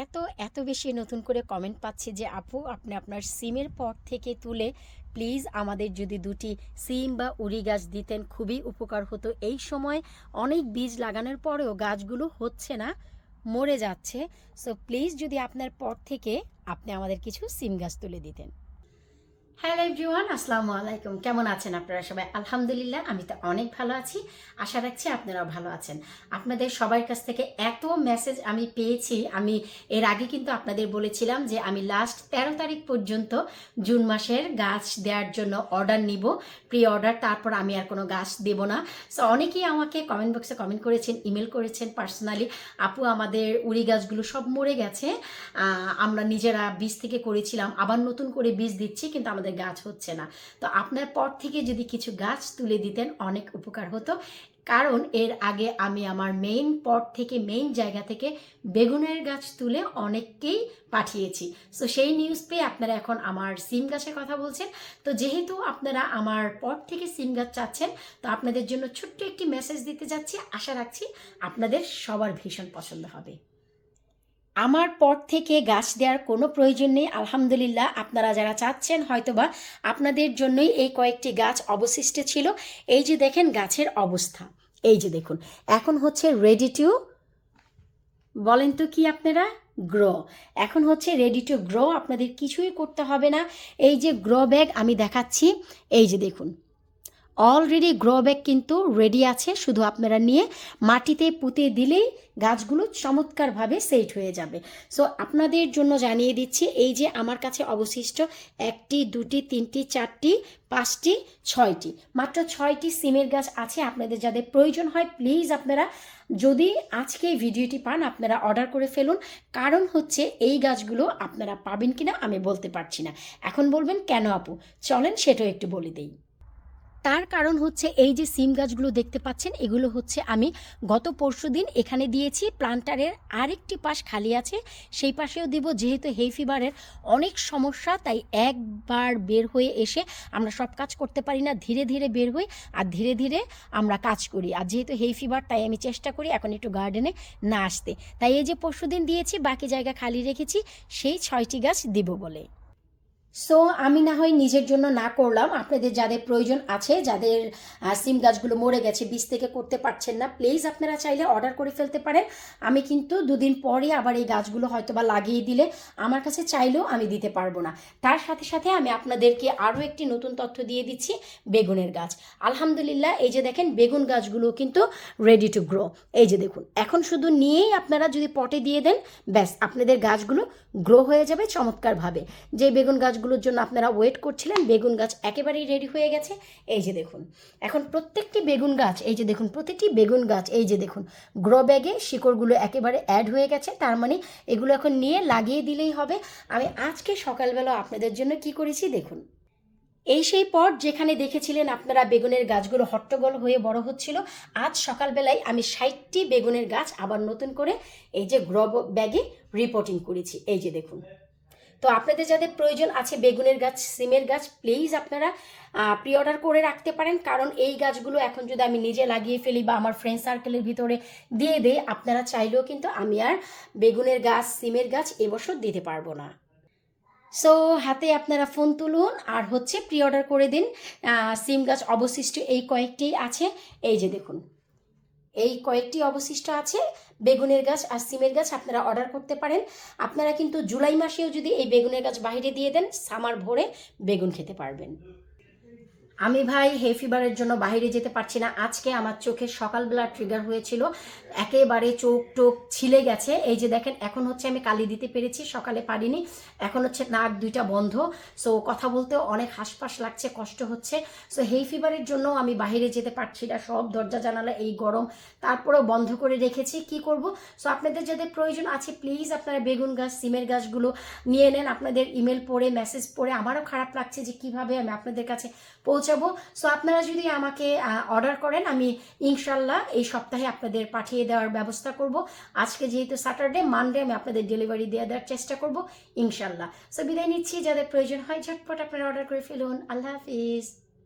এত এত বেশি নতুন করে কমেন্ট পাচ্ছি যে আপু আপনি আপনার সিমের পট থেকে তুলে প্লিজ আমাদের যদি দুটি সিম বা উড়ি গাছ দিতেন খুবই উপকার হতো। এই সময় অনেক বীজ লাগানোর পরেও গাছগুলো হচ্ছে না, মরে যাচ্ছে। সো প্লিজ যদি আপনার পট থেকে আপনি আমাদের কিছু সিম গাছ তুলে দিতেন। হ্যালো এভরিওয়ান, আসসালামু আলাইকুম। কেমন আছেন আপনারা সবাই? আলহামদুলিল্লাহ, আমি তো অনেক ভালো আছি। আশা রাখছি আপনারাও ভালো আছেন। আপনাদের সবার কাছ থেকে এত মেসেজ আমি পেয়েছি। আমি এর আগে কিন্তু আপনাদের বলেছিলাম যে আমি লাস্ট 13 তারিখ পর্যন্ত জুন মাসের গাছ দেওয়ার জন্য অর্ডার নিব, প্রি অর্ডার। তারপর আমি আর কোনো গাছ দেব না। সো অনেকেই আমাকে কমেন্ট বক্সে কমেন্ট করেছেন, ইমেল করেছেন পার্সোনালি, আপু আমাদের উড়ি গাছগুলো সব মরে গেছে, আমরা নিজেরা বীজ থেকে করেছিলাম, আবার নতুন করে বীজ দিচ্ছি কিন্তু আমাদের গাছ হচ্ছে না। তো আপনার পর থেকে যদি কিছু গাছ তুলে দিতেন অনেক উপকার হতো। কারণ এর আগে আমি আমার মেইন পট থেকে, মেইন জায়গা থেকে বেগুনের গাছ তুলে অনেককেই পাঠিয়েছি। সো সেই নিউজ পেয়ে আপনারা এখন আমার সিম গাছের কথা বলছেন। তো যেহেতু আপনারা আমার পট থেকে সিম গাছ চাচ্ছেন, তো আপনাদের জন্য ছোট্ট একটি মেসেজ দিতে যাচ্ছি। আশা রাখছি আপনাদের সবার ভীষণ পছন্দ হবে। আমার পট থেকে গাছ দেওয়ার কোনো প্রয়োজন নেই। আলহামদুলিল্লাহ, আপনারা যারা চাচ্ছেন হয়তোবা আপনাদের জন্যই এই কয়েকটি গাছ অবশিষ্ট ছিল। এই যে দেখেন গাছের অবস্থা, এই যে দেখুন এখন হচ্ছে রেডি টু, বলেন তো কি আপনারা, গ্রো। এখন হচ্ছে রেডি টু গ্রো, আপনাদের কিছুই করতে হবে না। এই যে গ্রো ব্যাগ আমি দেখাচ্ছি, এই যে দেখুন অলরেডি গ্রো ব্যাগ কিন্তু রেডি আছে, শুধু আপনারা নিয়ে মাটিতে পুঁতে দিলেই গাছগুলো চমৎকারভাবে সেট হয়ে যাবে। সো আপনাদের জন্য জানিয়ে দিচ্ছি, এই যে আমার কাছে অবশিষ্ট 1টি 2টি 3টি 4টি 5টি 6টি, মাত্র 6টি সিমের গাছ আছে। আপনাদের যাদের প্রয়োজন হয় প্লিজ আপনারা যদি আজকে এই ভিডিওটি পান আপনারা অর্ডার করে ফেলুন। কারণ হচ্ছে এই গাছগুলো আপনারা পাবেন কিনা আমি বলতে পারছি না। এখন বলবেন কেন আপু, চলেন সেটাও একটু বলে দিই। তার কারণ হচ্ছে এই যে সিম গাছগুলো দেখতে পাচ্ছেন, এগুলো হচ্ছে আমি গত পরশুদিন এখানে দিয়েছি। প্লান্টারের আরেকটি পাশ খালি আছে, সেই পাশেও দিব। যেহেতু হেই ফিভারের অনেক সমস্যা, তাই একবার বের হয়ে এসে আমরা সব কাজ করতে পারি না, ধীরে ধীরে বের হই আর ধীরে ধীরে আমরা কাজ করি। আর যেহেতু হেই ফিভার, তাই আমি চেষ্টা করি এখন একটু গার্ডেনে না আসতে। তাই এই যে পরশুদিন দিয়েছি, বাকি জায়গা খালি রেখেছি সেই 6টি গাছ দিব বলে। সো আমি না হয় নিজের জন্য না করলাম, আপনাদের যাদের প্রয়োজন আছে, যাদের সিম গাছগুলো মরে গেছে, বীজ থেকে করতে পারছেন না, প্লিজ আপনারা চাইলে অর্ডার করে ফেলতে পারেন। আমি কিন্তু 2 দিন পরে আবার এই গাছগুলো হয়তো বা লাগিয়ে দিলে আমার কাছে চাইলেও আমি দিতে পারবো না। তার সাথে সাথে আমি আপনাদেরকে আরও একটি নতুন তথ্য দিয়ে দিচ্ছি, বেগুনের গাছ। আলহামদুলিল্লাহ, এই যে দেখেন বেগুন গাছগুলো কিন্তু রেডি টু গ্রো। এই যে দেখুন, এখন শুধু নিয়েই আপনারা যদি পটে দিয়ে দেন, ব্যাস আপনাদের গাছগুলো গ্রো হয়ে যাবে চমৎকারভাবে। যে বেগুন গাছগুলোর জন্য আপনারা ওয়েট করছিলেন, বেগুন গাছ একেবারেই রেডি হয়ে গেছে। এই যে দেখুন এখন প্রত্যেকটি বেগুন গাছ, এই যে দেখুন প্রতিটি বেগুন গাছ, এই যে দেখুন গ্রো ব্যাগে শিকড়গুলো একেবারে অ্যাড হয়ে গেছে। তার মানে এগুলো এখন নিয়ে লাগিয়ে দিলেই হবে। আমি আজকে সকালবেলা আপনাদের জন্য কি করেছি দেখুন। এই সেই পট যেখানে দেখেছিলেন আপনারা বেগুনের গাছগুলো হট্টগোল হয়ে বড় হচ্ছিল, আজ সকালবেলায় আমি 60টি বেগুনের গাছ আবার নতুন করে এই যে গ্রো ব্যাগে রিপোর্টিং করেছি। এই যে দেখুন। তো আপনাদের যাদের প্রয়োজন আছে বেগুনের গাছ, সিমের গাছ, প্লিজ আপনারা প্রি অর্ডার করে রাখতে পারেন। কারণ এই গাছগুলো এখন যদি আমি নিজে লাগিয়ে ফেলি বা আমার ফ্রেন্ড সার্কেলের ভিতরে দিয়ে দেই, আপনারা চাইলেও কিন্তু আমি আর বেগুনের গাছ, সিমের গাছ এবছর দিতে পারবো না। সো হাতে আপনারা ফোন তুলুন আর হচ্ছে প্রি অর্ডার করে দিন। সিম গাছ অবশিষ্ট এই কয়েকটি আছে, এই যে দেখুন এই কয়েকটি অবশিষ্ট আছে। বেগুনের গাছ আর সিমের গাছ আপনারা অর্ডার করতে পারেন। আপনারা কিন্তু জুলাই মাসেও যদি এই বেগুনের গাছ বাইরে দিয়ে দেন, সামার ভরে বেগুন খেতে পারবেন। আমি ভাই হে ফিভারের জন্য বাইরে যেতে পারছি না। আজকে আমার চোখের সকালবেলা ট্রিগার হয়েছিল, একেবারে চোখ টোক ছিলে গেছে। এই যে দেখেন এখন হচ্ছে আমি কালি দিতে পেরেছি, সকালে পারিনি। এখন হচ্ছে নাক দুইটা বন্ধ। সো কথা বলতেও অনেক হাঁসফাঁস লাগছে, কষ্ট হচ্ছে। সো হেই ফিভারের জন্য আমি বাইরে যেতে পারছি না, সব দরজা জানালা এই গরম, তারপরেও বন্ধ করে রেখেছি, কি করব। সো আপনাদের যাদের প্রয়োজন আছে প্লিজ আপনারা বেগুন গাছ, সিমের গাছগুলো নিয়ে নেন। আপনাদের ইমেল পড়ে, মেসেজ পড়ে আমারও খারাপ লাগছে যে কিভাবে আমি আপনাদের কাছে পৌঁছাবো। সো আপনারা যদি আমাকে অর্ডার করেন, আমি ইনশাল্লাহ এই সপ্তাহে আপনাদের পাঠিয়ে দেওয়ার ব্যবস্থা করব। আজকে যেহেতু স্যাটারডে, মানডে আমি আপনাদের ডেলিভারি দিয়ে দেওয়ার চেষ্টা করব ইনশাল্লাহ। সো বিদায় নিচ্ছি, যাদের প্রয়োজন হয় ঝটপট আপনারা অর্ডার করে ফেলুন। আল্লাহ হাফিজ।